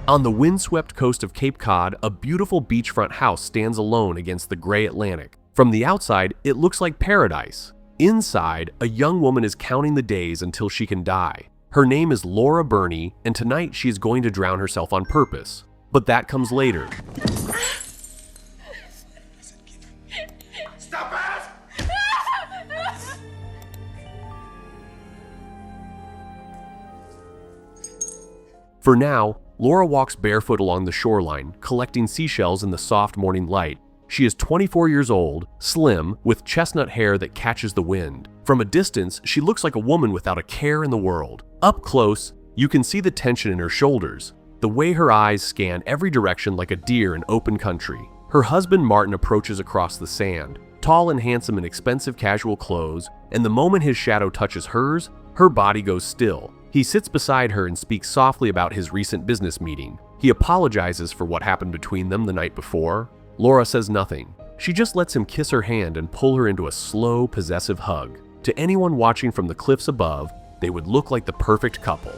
On the windswept coast of Cape Cod, a beautiful beachfront house stands alone against the gray Atlantic. From the outside, it looks like paradise. Inside, a young woman is counting the days until she can die. Her name is Burney, and tonight she is going to drown herself on purpose. But that comes later. Stop it! For now, Laura walks barefoot along the shoreline, collecting seashells in the soft morning light. She is 24 years old, slim, with chestnut hair that catches the wind. From a distance, she looks like a woman without a care in the world. Up close, you can see the tension in her shoulders, the way her eyes scan every direction like a deer in open country. Her husband Martin approaches across the sand, tall and handsome in expensive casual clothes, and the moment his shadow touches hers, her body goes still. He sits beside her and speaks softly about his recent business meeting. He apologizes for what happened between them the night before. Laura says nothing. She just lets him kiss her hand and pull her into a slow, possessive hug. To anyone watching from the cliffs above, they would look like the perfect couple.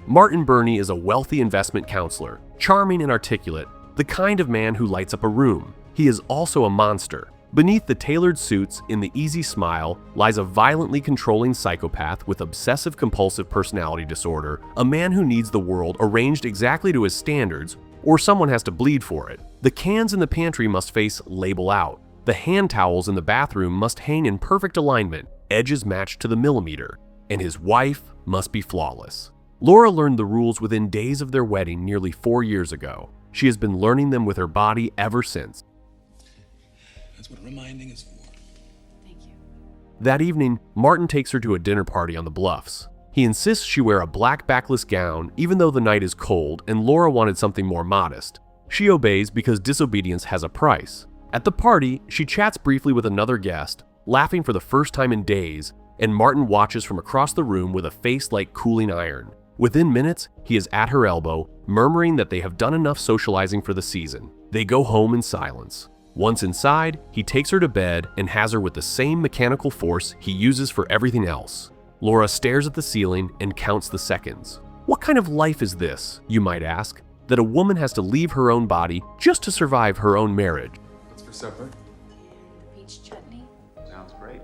Martin Burney is a wealthy investment counselor, charming and articulate, the kind of man who lights up a room. He is also a monster. Beneath the tailored suits, in the easy smile, lies a violently controlling psychopath with obsessive-compulsive personality disorder, a man who needs the world arranged exactly to his standards, or someone has to bleed for it. The cans in the pantry must face label out. The hand towels in the bathroom must hang in perfect alignment, edges matched to the millimeter. And his wife must be flawless. Laura learned the rules within days of their wedding nearly 4 years ago. She has been learning them with her body ever since. That's what reminding is for. Thank you. That evening, Martin takes her to a dinner party on the bluffs. He insists she wear a black backless gown even though the night is cold and Laura wanted something more modest. She obeys because disobedience has a price. At the party, she chats briefly with another guest, laughing for the first time in days, and Martin watches from across the room with a face like cooling iron. Within minutes, he is at her elbow, murmuring that they have done enough socializing for the season. They go home in silence. Once inside, he takes her to bed and has her with the same mechanical force he uses for everything else. Laura stares at the ceiling and counts the seconds. What kind of life is this, you might ask, that a woman has to leave her own body just to survive her own marriage? What's for supper? Peach chutney. Sounds great.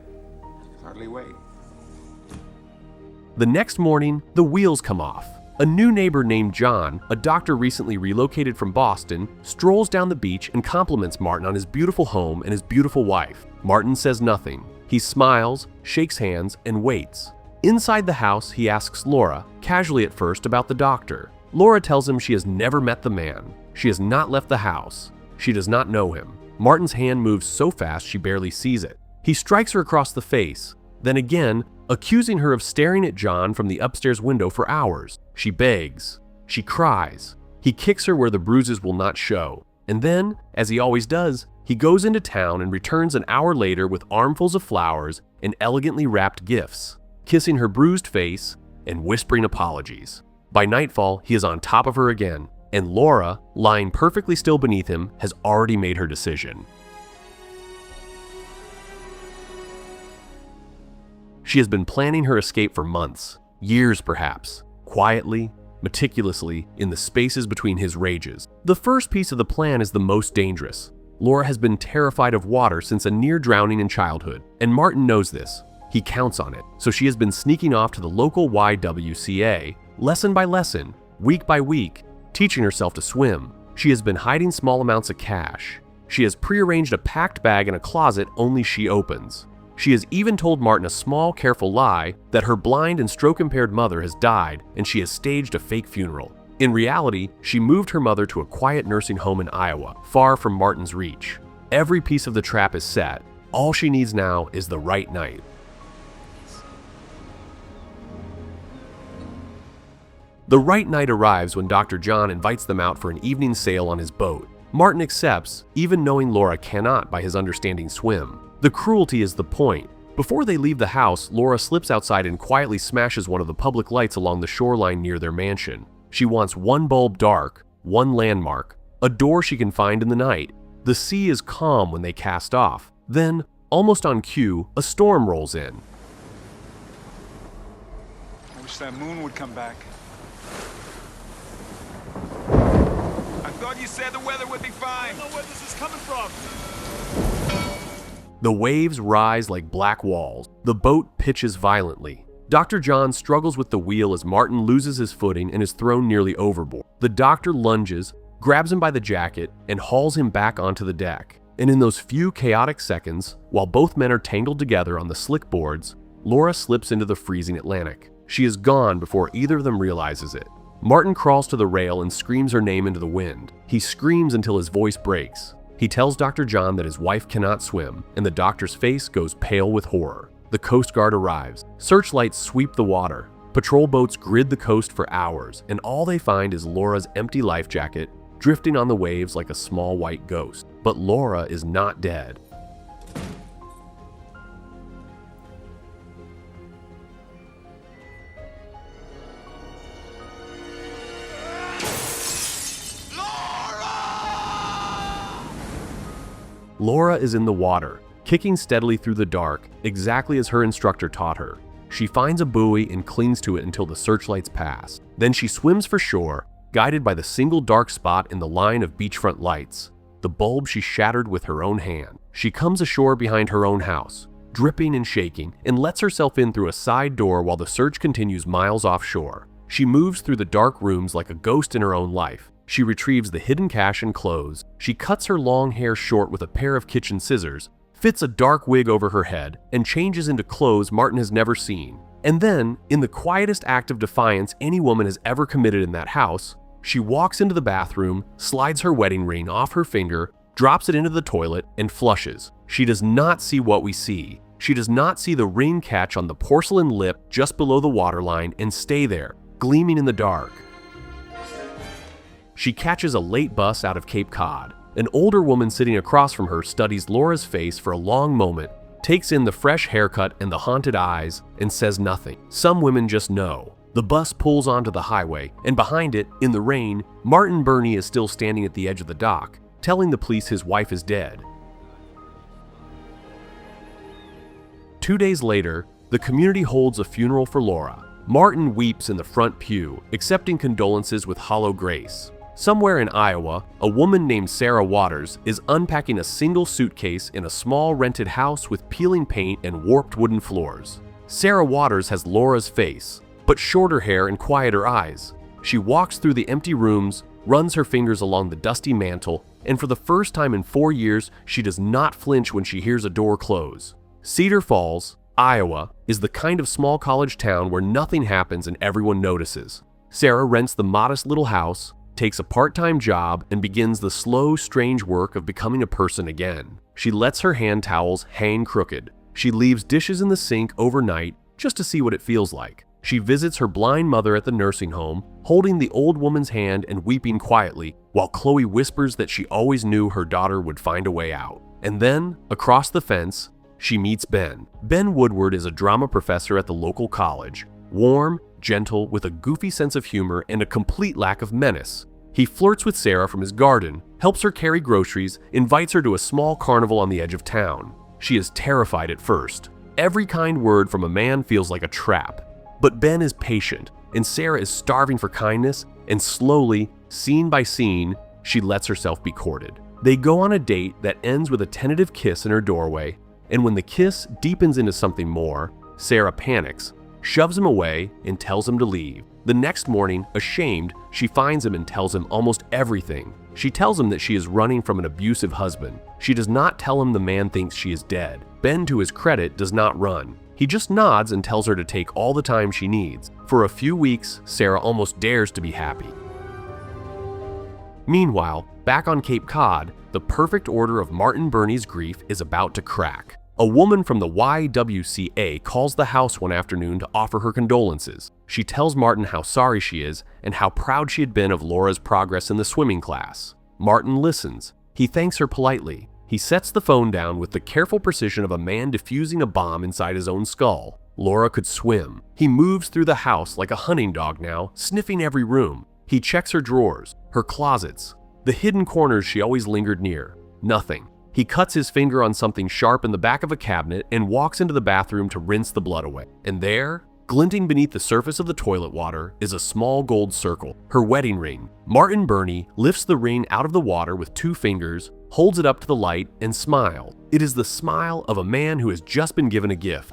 Hardly wait. The next morning, the wheels come off. A new neighbor named John, a doctor recently relocated from Boston, strolls down the beach and compliments Martin on his beautiful home and his beautiful wife. Martin says nothing. He smiles, shakes hands, and waits. Inside the house, he asks Laura, casually at first, about the doctor. Laura tells him she has never met the man. She has not left the house. She does not know him. Martin's hand moves so fast she barely sees it. He strikes her across the face, then again, accusing her of staring at John from the upstairs window for hours. She begs. She cries. He kicks her where the bruises will not show. And then, as he always does, he goes into town and returns an hour later with armfuls of flowers and elegantly wrapped gifts, kissing her bruised face and whispering apologies. By nightfall, he is on top of her again, and Laura, lying perfectly still beneath him, has already made her decision. She has been planning her escape for months, years perhaps, quietly, meticulously, in the spaces between his rages. The first piece of the plan is the most dangerous. Laura has been terrified of water since a near drowning in childhood, and Martin knows this. He counts on it, so she has been sneaking off to the local YWCA, lesson by lesson, week by week, teaching herself to swim. She has been hiding small amounts of cash. She has prearranged a packed bag in a closet only she opens. She has even told Martin a small, careful lie that her blind and stroke-impaired mother has died and she has staged a fake funeral. In reality, she moved her mother to a quiet nursing home in Iowa, far from Martin's reach. Every piece of the trap is set. All she needs now is the right night. The right night arrives when Dr. John invites them out for an evening sail on his boat. Martin accepts, even knowing Laura cannot by his understanding swim. The cruelty is the point. Before they leave the house, Laura slips outside and quietly smashes one of the public lights along the shoreline near their mansion. She wants one bulb dark, one landmark, a door she can find in the night. The sea is calm when they cast off. Then, almost on cue, a storm rolls in. I wish that moon would come back. Thought you said the weather would be fine. I don't know where this is coming from. The waves rise like black walls. The boat pitches violently. Dr. John struggles with the wheel as Martin loses his footing and is thrown nearly overboard. The doctor lunges, grabs him by the jacket, and hauls him back onto the deck. And in those few chaotic seconds, while both men are tangled together on the slick boards, Laura slips into the freezing Atlantic. She is gone before either of them realizes it. Martin crawls to the rail and screams her name into the wind. He screams until his voice breaks. He tells Dr. John that his wife cannot swim, and the doctor's face goes pale with horror. The Coast Guard arrives. Searchlights sweep the water. Patrol boats grid the coast for hours, and all they find is Laura's empty life jacket, drifting on the waves like a small white ghost. But Laura is not dead. Laura is in the water, kicking steadily through the dark, exactly as her instructor taught her. She finds a buoy and clings to it until the searchlights pass. Then she swims for shore, guided by the single dark spot in the line of beachfront lights, the bulb she shattered with her own hand. She comes ashore behind her own house, dripping and shaking, and lets herself in through a side door while the search continues miles offshore. She moves through the dark rooms like a ghost in her own life. She retrieves the hidden cash and clothes. She cuts her long hair short with a pair of kitchen scissors, fits a dark wig over her head, and changes into clothes Martin has never seen. And then, in the quietest act of defiance any woman has ever committed in that house, she walks into the bathroom, slides her wedding ring off her finger, drops it into the toilet, and flushes. She does not see what we see. She does not see the ring catch on the porcelain lip just below the waterline and stay there, gleaming in the dark. She catches a late bus out of Cape Cod. An older woman sitting across from her studies Laura's face for a long moment, takes in the fresh haircut and the haunted eyes, and says nothing. Some women just know. The bus pulls onto the highway, and behind it, in the rain, Martin Burney is still standing at the edge of the dock, telling the police his wife is dead. 2 days later, the community holds a funeral for Laura. Martin weeps in the front pew, accepting condolences with hollow grace. Somewhere in Iowa, a woman named Sarah Waters is unpacking a single suitcase in a small rented house with peeling paint and warped wooden floors. Sarah Waters has Laura's face, but shorter hair and quieter eyes. She walks through the empty rooms, runs her fingers along the dusty mantle, and for the first time in 4 years, she does not flinch when she hears a door close. Cedar Falls, Iowa, is the kind of small college town where nothing happens and everyone notices. Sarah rents the modest little house, takes a part-time job, and begins the slow, strange work of becoming a person again. She lets her hand towels hang crooked. She leaves dishes in the sink overnight just to see what it feels like. She visits her blind mother at the nursing home, holding the old woman's hand and weeping quietly, while Chloe whispers that she always knew her daughter would find a way out. And then, across the fence, she meets Ben. Ben Woodward is a drama professor at the local college. Warm, gentle, with a goofy sense of humor and a complete lack of menace. He flirts with Sarah from his garden, helps her carry groceries, invites her to a small carnival on the edge of town. She is terrified at first. Every kind word from a man feels like a trap. But Ben is patient, and Sarah is starving for kindness, and slowly, scene by scene, she lets herself be courted. They go on a date that ends with a tentative kiss in her doorway, and when the kiss deepens into something more, Sarah panics, shoves him away, and tells him to leave. The next morning, ashamed, she finds him and tells him almost everything. She tells him that she is running from an abusive husband. She does not tell him the man thinks she is dead. Ben, to his credit, does not run. He just nods and tells her to take all the time she needs. For a few weeks, Sarah almost dares to be happy. Meanwhile, back on Cape Cod, the perfect order of Martin Burney's grief is about to crack. A woman from the YWCA calls the house one afternoon to offer her condolences. She tells Martin how sorry she is and how proud she had been of Laura's progress in the swimming class. Martin listens. He thanks her politely. He sets the phone down with the careful precision of a man defusing a bomb inside his own skull. Laura could swim. He moves through the house like a hunting dog now, sniffing every room. He checks her drawers, her closets, the hidden corners she always lingered near. Nothing. He cuts his finger on something sharp in the back of a cabinet and walks into the bathroom to rinse the blood away. And there, Glinting beneath the surface of the toilet water is a small gold circle, her wedding ring. Martin Burney lifts the ring out of the water with 2 fingers, holds it up to the light, and smiles. It is the smile of a man who has just been given a gift.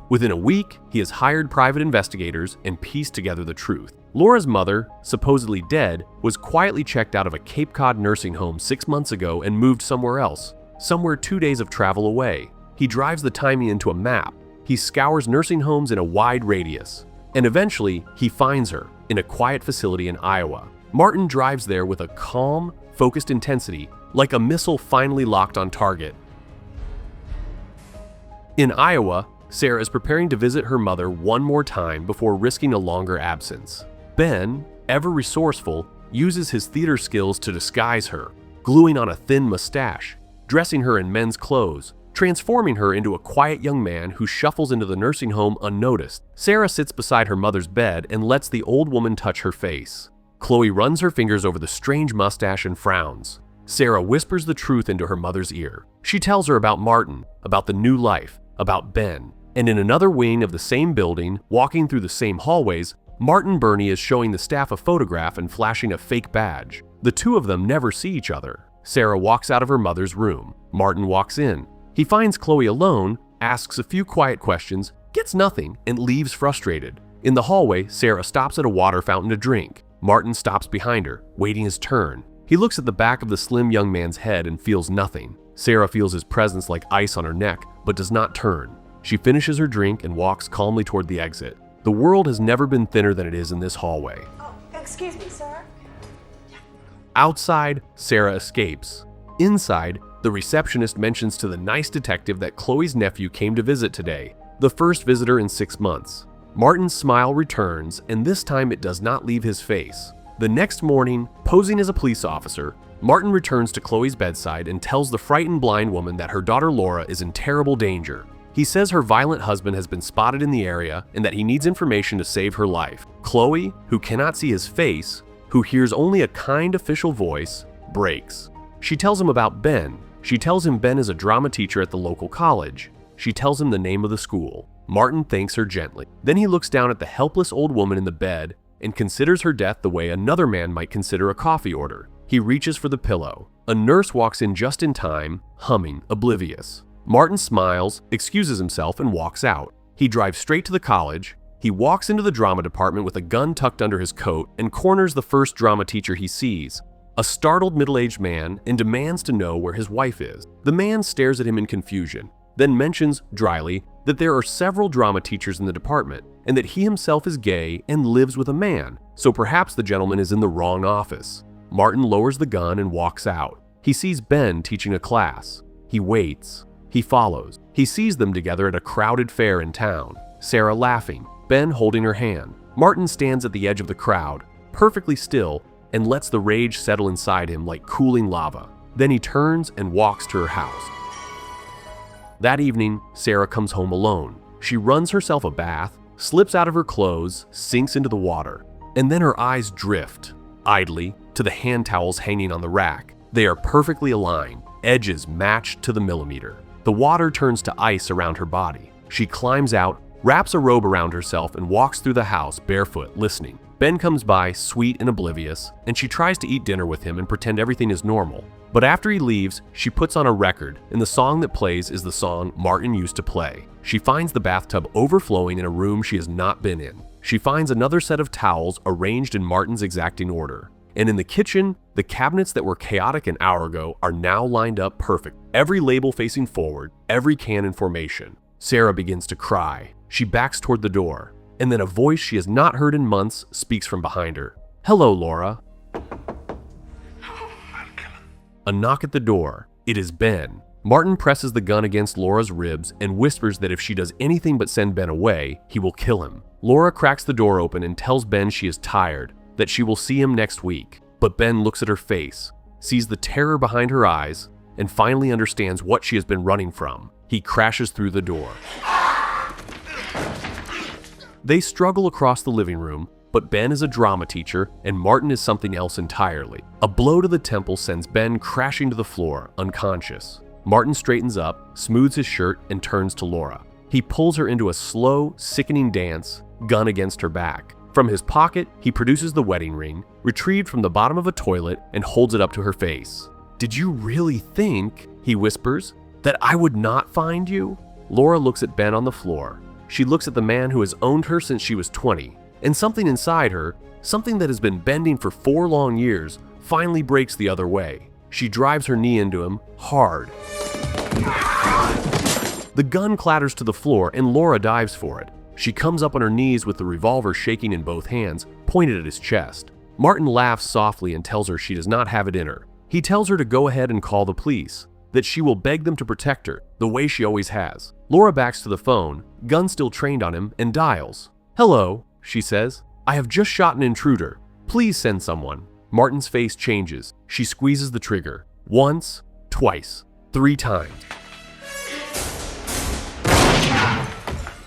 Within a week, he has hired private investigators and pieced together the truth. Laura's mother, supposedly dead, was quietly checked out of a Cape Cod nursing home 6 months ago and moved somewhere else, somewhere 2 days of travel away. He drives the timing into a map. He scours nursing homes in a wide radius. And eventually, he finds her in a quiet facility in Iowa. Martin drives there with a calm, focused intensity, like a missile finally locked on target. In Iowa, Sarah is preparing to visit her mother one more time before risking a longer absence. Ben, ever resourceful, uses his theater skills to disguise her, gluing on a thin mustache, dressing her in men's clothes, transforming her into a quiet young man who shuffles into the nursing home unnoticed. Sarah sits beside her mother's bed and lets the old woman touch her face. Chloe runs her fingers over the strange mustache and frowns. Sarah whispers the truth into her mother's ear. She tells her about Martin, about the new life, about Ben. And in another wing of the same building, walking through the same hallways, Martin Burney is showing the staff a photograph and flashing a fake badge. The two of them never see each other. Sarah walks out of her mother's room. Martin walks in. He finds Chloe alone, asks a few quiet questions, gets nothing, and leaves frustrated. In the hallway, Sarah stops at a water fountain to drink. Martin stops behind her, waiting his turn. He looks at the back of the slim young man's head and feels nothing. Sarah feels his presence like ice on her neck, but does not turn. She finishes her drink and walks calmly toward the exit. The world has never been thinner than it is in this hallway. Oh, excuse me, sir. Outside, Sarah escapes. Inside, the receptionist mentions to the nice detective that Chloe's nephew came to visit today, the first visitor in 6 months. Martin's smile returns, and this time it does not leave his face. The next morning, posing as a police officer, Martin returns to Chloe's bedside and tells the frightened blind woman that her daughter Laura is in terrible danger. He says her violent husband has been spotted in the area and that he needs information to save her life. Chloe, who cannot see his face, who hears only a kind official voice, breaks. She tells him about Ben. She tells him Ben is a drama teacher at the local college. She tells him the name of the school. Martin thanks her gently. Then he looks down at the helpless old woman in the bed and considers her death the way another man might consider a coffee order. He reaches for the pillow. A nurse walks in just in time, humming, oblivious. Martin smiles, excuses himself, and walks out. He drives straight to the college. He walks into the drama department with a gun tucked under his coat and corners the first drama teacher he sees, a startled middle-aged man, and demands to know where his wife is. The man stares at him in confusion, then mentions, dryly, that there are several drama teachers in the department, and that he himself is gay and lives with a man, so perhaps the gentleman is in the wrong office. Martin lowers the gun and walks out. He sees Ben teaching a class. He waits. He follows. He sees them together at a crowded fair in town. Sarah laughing, Ben holding her hand. Martin stands at the edge of the crowd, perfectly still, and lets the rage settle inside him like cooling lava. Then he turns and walks to her house. That evening, Sarah comes home alone. She runs herself a bath, slips out of her clothes, sinks into the water, and then her eyes drift, idly, to the hand towels hanging on the rack. They are perfectly aligned, edges matched to the millimeter. The water turns to ice around her body. She climbs out, wraps a robe around herself, and walks through the house barefoot, listening. Ben comes by, sweet and oblivious, and she tries to eat dinner with him and pretend everything is normal. But after he leaves, she puts on a record, and the song that plays is the song Martin used to play. She finds the bathtub overflowing in a room she has not been in. She finds another set of towels arranged in Martin's exacting order. And in the kitchen, the cabinets that were chaotic an hour ago are now lined up perfect. Every label facing forward, every can in formation. Sarah begins to cry. She backs toward the door. And then a voice she has not heard in months speaks from behind her. "Hello, Laura." A knock at the door. It is Ben. Martin presses the gun against Laura's ribs and whispers that if she does anything but send Ben away, he will kill him. Laura cracks the door open and tells Ben she is tired, that she will see him next week. But Ben looks at her face, sees the terror behind her eyes, and finally understands what she has been running from. He crashes through the door. They struggle across the living room, But Ben is a drama teacher, and Martin is something else entirely. A blow to the temple sends Ben crashing to the floor, unconscious. Martin straightens up, smooths his shirt, and turns to Laura. He pulls her into a slow, sickening dance, gun against her back. From his pocket, he produces the wedding ring, retrieved from the bottom of a toilet, and holds it up to her face. "Did you really think," he whispers, "that I would not find you?" Laura looks at Ben on the floor. She looks at the man who has owned her since she was 20, and something inside her, something that has been bending for 4 long years, finally breaks the other way. She drives her knee into him, hard. The gun clatters to the floor and Laura dives for it. She comes up on her knees with the revolver shaking in both hands, pointed at his chest. Martin laughs softly and tells her she does not have it in her. He tells her to go ahead and call the police, that she will beg them to protect her, the way she always has. Laura backs to the phone, gun still trained on him, and dials. "Hello," she says. "I have just shot an intruder. Please send someone." Martin's face changes. She squeezes the trigger. Once, twice, 3 times.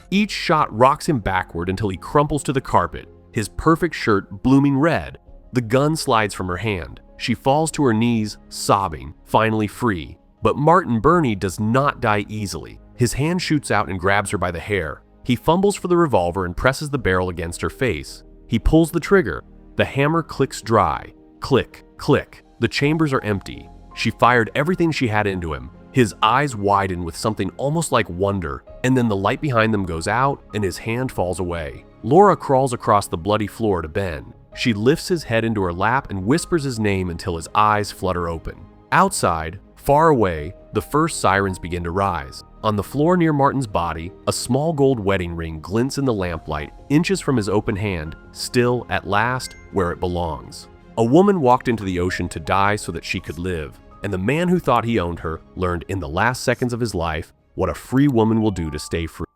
Each shot rocks him backward until he crumples to the carpet, his perfect shirt blooming red. The gun slides from her hand. She falls to her knees, sobbing, finally free. But Martin Burney does not die easily. His hand shoots out and grabs her by the hair. He fumbles for the revolver and presses the barrel against her face. He pulls the trigger. The hammer clicks dry. Click, click. The chambers are empty. She fired everything she had into him. His eyes widen with something almost like wonder, and then the light behind them goes out and his hand falls away. Laura crawls across the bloody floor to Ben. She lifts his head into her lap and whispers his name until his eyes flutter open. Outside, far away, the first sirens begin to rise. On the floor near Martin's body, a small gold wedding ring glints in the lamplight, inches from his open hand, still, at last, where it belongs. A woman walked into the ocean to die so that she could live, and the man who thought he owned her learned in the last seconds of his life what a free woman will do to stay free.